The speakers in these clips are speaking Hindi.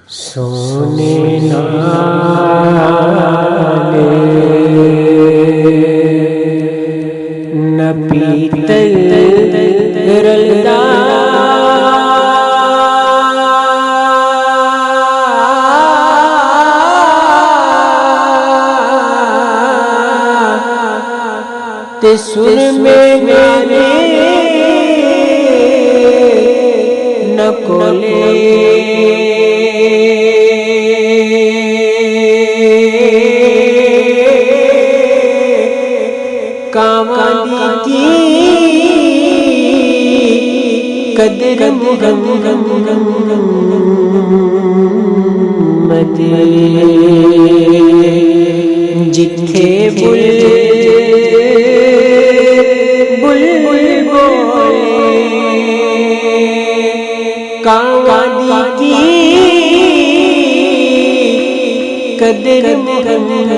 सोने नाले न पीतल रलदा ते सुर में गाने न कोले कावाली की कदर मुहम्मद जिथे बुलबुल बोले कावाली की कदर मुहम्मद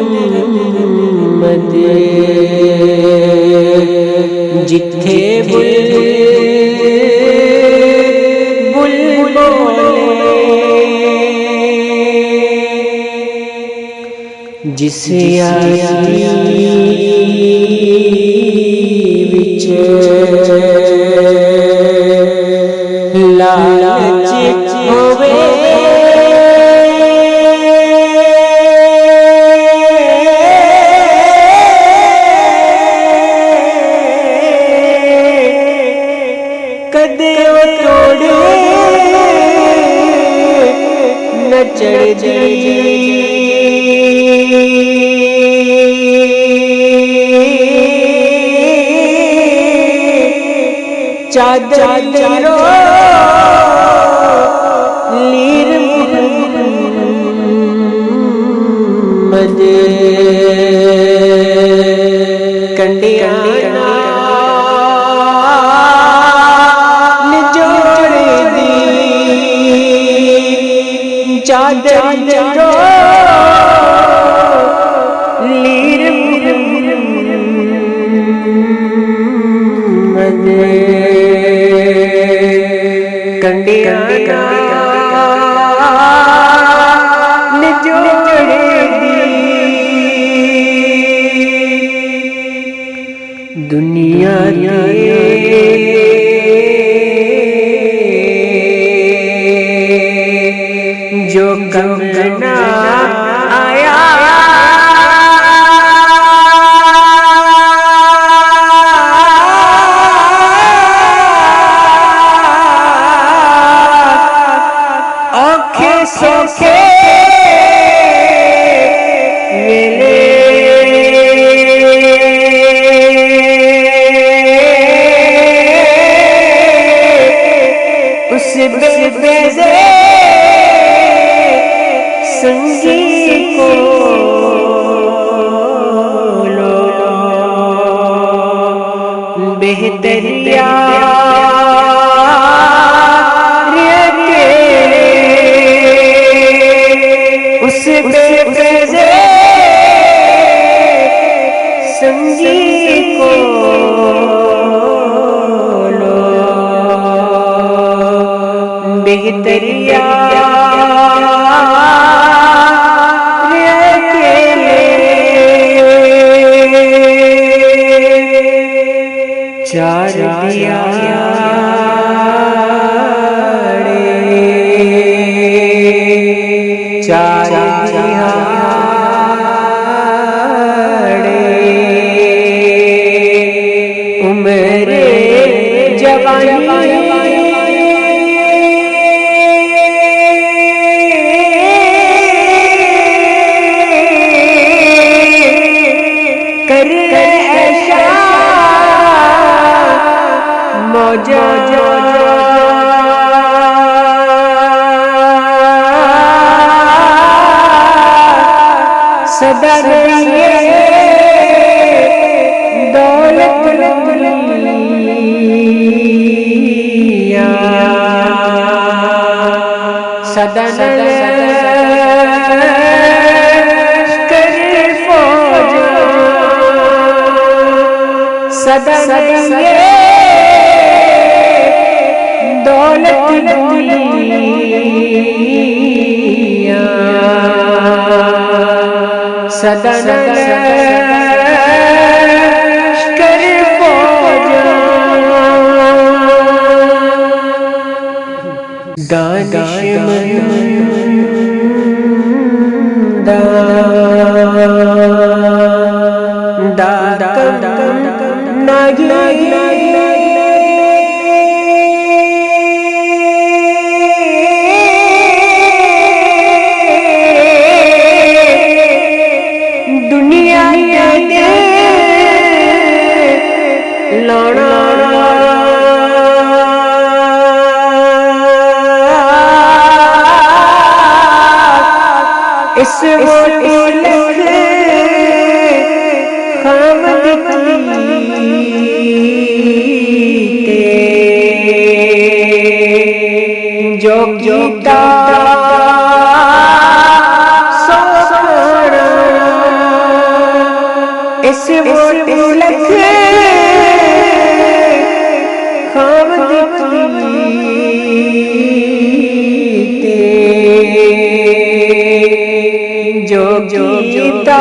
जिथे बुलबुल बोले जिस यारी विच लालच होवे कदे तोड़े न चढ़ चादर लो लीर मुहम्मद कंडिया निजोड़ दी चादर लो लीर मुहम्मद कंडिया निजोड़ दी दुनिया जो कमना आया सोखे वेले उस बेबेदे संगी को लो बेहतरिया उस बेबेदे संगी को लो बेहतरिया चार दिया चार उम्र जवानी कर ऐशा मौजा सदा दौलत सदा कर फौज सदा दौलत सदन लश्कर फौजा दुनिया लौड़ा इस जो गीता इस जो गीता